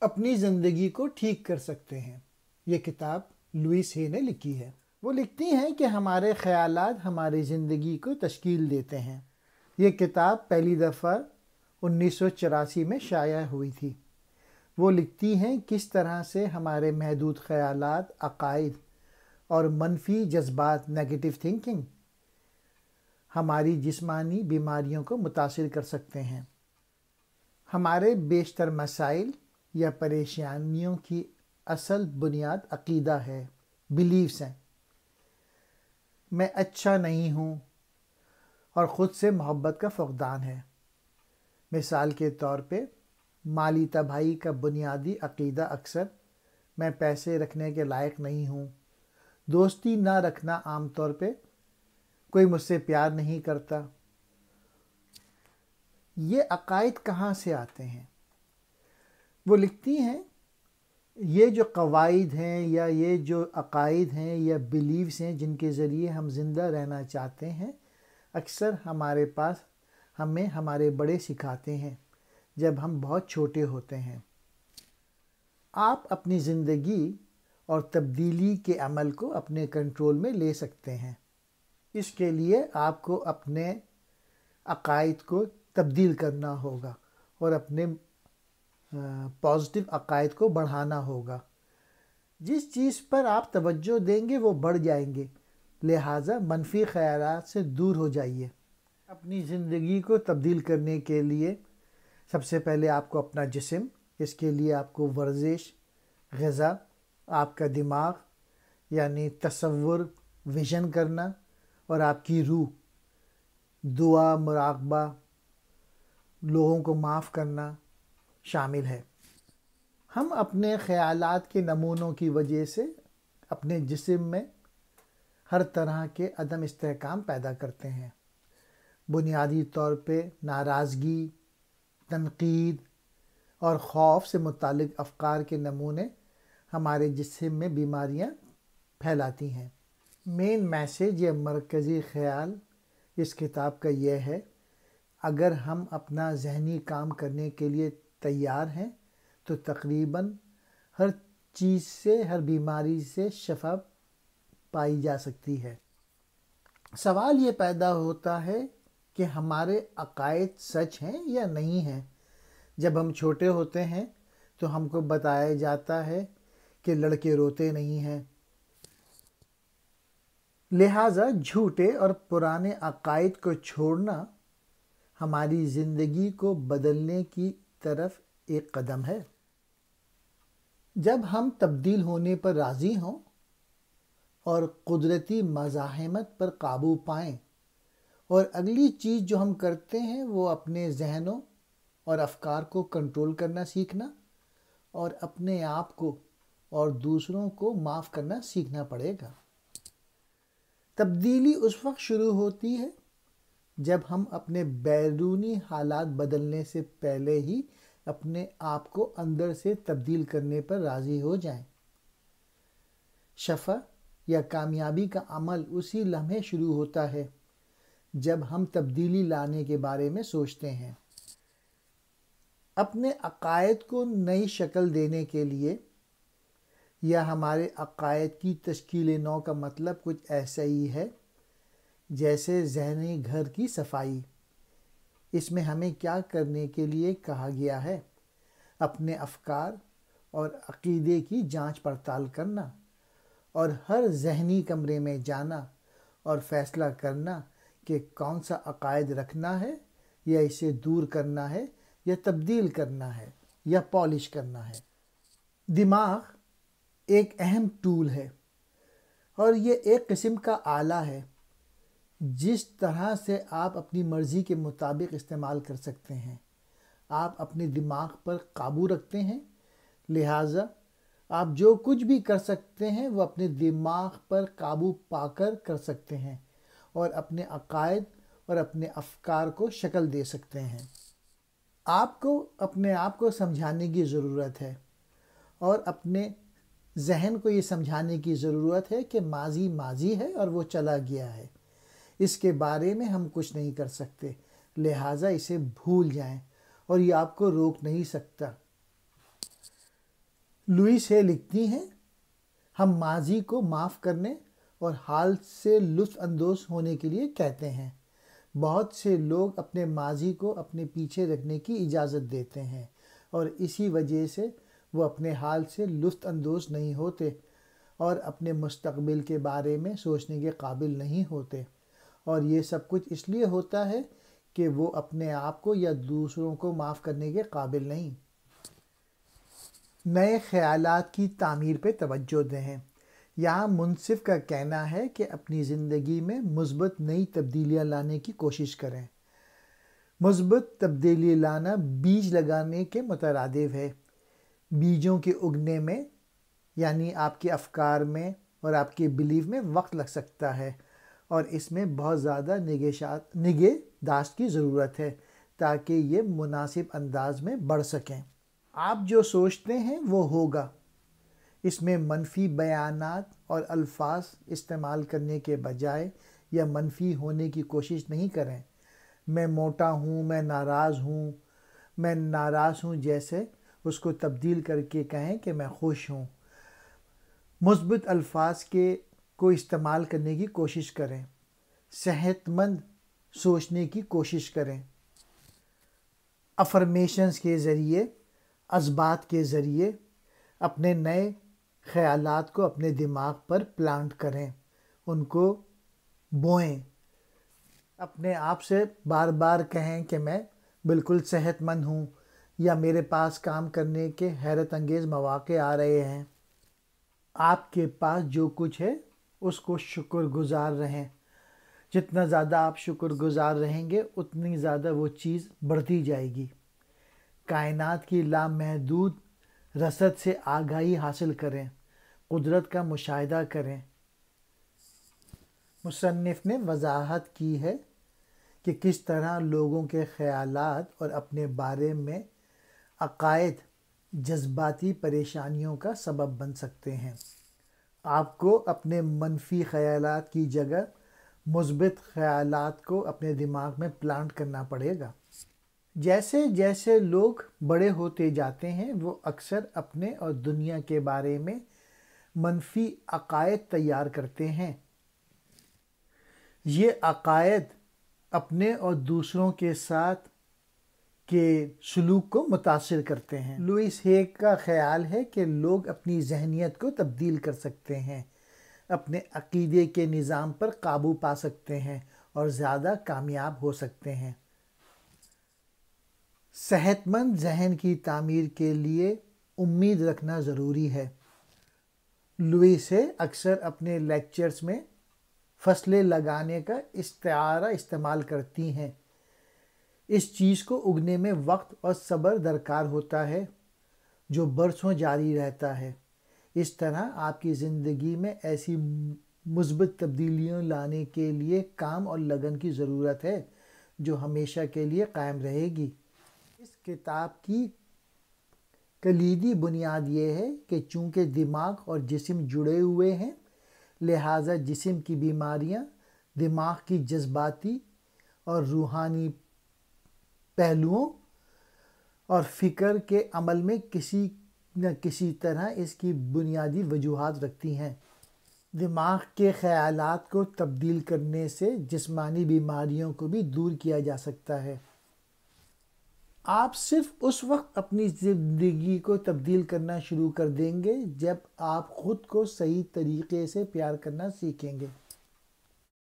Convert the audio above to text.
اپنی زندگی کو ٹھیک کر سکتے ہیں۔ یہ کتاب لوئس ہے نے لکھی ہے۔ وہ لکھتی ہیں کہ ہمارے خیالات ہماری زندگی کو تشکیل دیتے ہیں۔ یہ کتاب پہلی دفعہ 1984 میں شائع ہوئی تھی۔ وہ لکھتی ہیں کس طرح سے ہمارے محدود خیالات، عقائد اور منفی جذبات نیگیٹو تھنکنگ ہماری جسمانی بیماریوں کو متاثر کر سکتے ہیں۔ ہمارے بیشتر مسائل یا پریشانیوں کی اصل بنیاد عقیدہ ہے، بلیفز ہیں۔ میں اچھا نہیں ہوں اور خود سے محبت کا فقدان ہے۔ مثال کے طور پہ مالی تباہی کا بنیادی عقیدہ اکثر میں پیسے رکھنے کے لائق نہیں ہوں۔ دوستی نہ رکھنا عام طور پہ کوئی مجھ سے پیار نہیں کرتا۔ یہ عقائد کہاں سے آتے ہیں؟ وہ لکھتی ہیں یہ جو قواعد ہیں یا یہ جو عقائد ہیں یا بلیفز ہیں جن کے ذریعے ہم زندہ رہنا چاہتے ہیں، اکثر ہمارے پاس ہمیں ہمارے بڑے سکھاتے ہیں جب ہم بہت چھوٹے ہوتے ہیں۔ آپ اپنی زندگی اور تبدیلی کے عمل کو اپنے کنٹرول میں لے سکتے ہیں۔ اس کے لیے آپ کو اپنے عقائد کو تبدیل کرنا ہوگا اور اپنے پازیٹیو عقائد کو بڑھانا ہوگا۔ جس چیز پر آپ توجہ دیں گے وہ بڑھ جائیں گے، لہٰذا منفی خیالات سے دور ہو جائیے۔ اپنی زندگی کو تبدیل کرنے کے لیے سب سے پہلے آپ کو اپنا جسم، اس کے لیے آپ کو ورزش، غذا، آپ کا دماغ یعنی تصور، ویژن کرنا، اور آپ کی روح، دعا، مراقبہ، لوگوں کو معاف کرنا شامل ہے۔ ہم اپنے خیالات کے نمونوں کی وجہ سے اپنے جسم میں ہر طرح کے عدم استحکام پیدا کرتے ہیں۔ بنیادی طور پہ ناراضگی، تنقید اور خوف سے متعلق افکار کے نمونے ہمارے جسم میں بیماریاں پھیلاتی ہیں۔ مین میسج یا مرکزی خیال اس کتاب کا یہ ہے، اگر ہم اپنا ذہنی کام کرنے کے لیے تیار ہیں تو تقریباً ہر چیز سے، ہر بیماری سے شفا پائی جا سکتی ہے۔ سوال یہ پیدا ہوتا ہے کہ ہمارے عقائد سچ ہیں یا نہیں ہیں۔ جب ہم چھوٹے ہوتے ہیں تو ہم کو بتایا جاتا ہے کہ لڑکے روتے نہیں ہیں، لہٰذا جھوٹے اور پرانے عقائد کو چھوڑنا ہماری زندگی کو بدلنے کی طرف ایک قدم ہے۔ جب ہم تبدیل ہونے پر راضی ہوں اور قدرتی مزاحمت پر قابو پائیں، اور اگلی چیز جو ہم کرتے ہیں وہ اپنے ذہنوں اور افکار کو کنٹرول کرنا سیکھنا اور اپنے آپ کو اور دوسروں کو معاف کرنا سیکھنا پڑے گا۔ تبدیلی اس وقت شروع ہوتی ہے جب ہم اپنے بیرونی حالات بدلنے سے پہلے ہی اپنے آپ کو اندر سے تبدیل کرنے پر راضی ہو جائیں۔ شفا یا کامیابی کا عمل اسی لمحے شروع ہوتا ہے جب ہم تبدیلی لانے کے بارے میں سوچتے ہیں۔ اپنے عقائد کو نئی شکل دینے کے لیے یا ہمارے عقائد کی تشکیل نو کا مطلب کچھ ایسا ہی ہے جیسے ذہنی گھر کی صفائی۔ اس میں ہمیں کیا کرنے کے لیے کہا گیا ہے؟ اپنے افکار اور عقیدے کی جانچ پڑتال کرنا اور ہر ذہنی کمرے میں جانا اور فیصلہ کرنا کہ کون سا عقائد رکھنا ہے یا اسے دور کرنا ہے یا تبدیل کرنا ہے یا پالش کرنا ہے۔ دماغ ایک اہم ٹول ہے اور یہ ایک قسم کا آلہ ہے جس طرح سے آپ اپنی مرضی کے مطابق استعمال کر سکتے ہیں۔ آپ اپنے دماغ پر قابو رکھتے ہیں، لہٰذا آپ جو کچھ بھی کر سکتے ہیں وہ اپنے دماغ پر قابو پا کر کر سکتے ہیں اور اپنے عقائد اور اپنے افکار کو شکل دے سکتے ہیں۔ آپ کو اپنے آپ کو سمجھانے کی ضرورت ہے اور اپنے ذہن کو یہ سمجھانے کی ضرورت ہے کہ ماضی ماضی ہے اور وہ چلا گیا ہے، اس کے بارے میں ہم کچھ نہیں کر سکتے، لہٰذا اسے بھول جائیں اور یہ آپ کو روک نہیں سکتا۔ لوئس ہے لکھتی ہیں، ہم ماضی کو معاف کرنے اور حال سے لطف اندوز ہونے کے لیے کہتے ہیں۔ بہت سے لوگ اپنے ماضی کو اپنے پیچھے رکھنے کی اجازت دیتے ہیں اور اسی وجہ سے وہ اپنے حال سے لطف اندوز نہیں ہوتے اور اپنے مستقبل کے بارے میں سوچنے کے قابل نہیں ہوتے، اور یہ سب کچھ اس لیے ہوتا ہے کہ وہ اپنے آپ کو یا دوسروں کو معاف کرنے کے قابل نہیں۔ نئے خیالات کی تعمیر پہ توجہ دیں۔ یہاں منصف کا کہنا ہے کہ اپنی زندگی میں مثبت نئی تبدیلیاں لانے کی کوشش کریں۔ مثبت تبدیلی لانا بیج لگانے کے مترادف ہے۔ بیجوں کے اگنے میں، یعنی آپ کے افکار میں اور آپ کے بلیف میں وقت لگ سکتا ہے، اور اس میں بہت زیادہ نگہداشت کی ضرورت ہے تاکہ یہ مناسب انداز میں بڑھ سکیں۔ آپ جو سوچتے ہیں وہ ہوگا۔ اس میں منفی بیانات اور الفاظ استعمال کرنے کے بجائے یا منفی ہونے کی کوشش نہیں کریں۔ میں موٹا ہوں، میں ناراض ہوں جیسے اس کو تبدیل کر کے کہیں کہ میں خوش ہوں۔ مثبت الفاظ کو استعمال کرنے کی کوشش کریں۔ صحت مند سوچنے کی کوشش کریں۔ افرمیشنز کے ذریعے، اثبات کے ذریعے اپنے نئے خیالات کو اپنے دماغ پر پلانٹ کریں، ان کو بوئیں۔ اپنے آپ سے بار بار کہیں کہ میں بالکل صحت مند ہوں، یا میرے پاس کام کرنے کے حیرت انگیز مواقع آ رہے ہیں۔ آپ کے پاس جو کچھ ہے اس کو شکر گزار رہیں۔ جتنا زیادہ آپ شکر گزار رہیں گے اتنی زیادہ وہ چیز بڑھتی جائے گی۔ کائنات کی لامحدود رصد سے آگاہی حاصل کریں، قدرت کا مشاہدہ کریں۔ مصنف نے وضاحت کی ہے کہ کس طرح لوگوں کے خیالات اور اپنے بارے میں عقائد جذباتی پریشانیوں کا سبب بن سکتے ہیں۔ آپ کو اپنے منفی خیالات کی جگہ مثبت خیالات کو اپنے دماغ میں پلانٹ کرنا پڑے گا۔ جیسے جیسے لوگ بڑے ہوتے جاتے ہیں وہ اکثر اپنے اور دنیا کے بارے میں منفی عقائد تیار کرتے ہیں۔ یہ عقائد اپنے اور دوسروں کے ساتھ کے سلوک کو متاثر کرتے ہیں۔ لوئس ہے کا خیال ہے کہ لوگ اپنی ذہنیت کو تبدیل کر سکتے ہیں، اپنے عقیدے کے نظام پر قابو پا سکتے ہیں اور زیادہ کامیاب ہو سکتے ہیں۔ صحت مند ذہن کی تعمیر کے لیے امید رکھنا ضروری ہے۔ لوئس ہے اکثر اپنے لیکچرز میں فصلیں لگانے کا استعارہ استعمال کرتی ہیں۔ اس چیز کو اگنے میں وقت اور صبر درکار ہوتا ہے جو برسوں جاری رہتا ہے۔ اس طرح آپ کی زندگی میں ایسی مثبت تبدیلیاں لانے کے لیے کام اور لگن کی ضرورت ہے جو ہمیشہ کے لیے قائم رہے گی۔ اس کتاب کی کلیدی بنیاد یہ ہے کہ چونکہ دماغ اور جسم جڑے ہوئے ہیں، لہٰذا جسم کی بیماریاں دماغ کی جذباتی اور روحانی پہلوؤں اور فکر کے عمل میں کسی نہ کسی طرح اس کی بنیادی وجوہات رکھتی ہیں۔ دماغ کے خیالات کو تبدیل کرنے سے جسمانی بیماریوں کو بھی دور کیا جا سکتا ہے۔ آپ صرف اس وقت اپنی زندگی کو تبدیل کرنا شروع کر دیں گے جب آپ خود کو صحیح طریقے سے پیار کرنا سیکھیں گے۔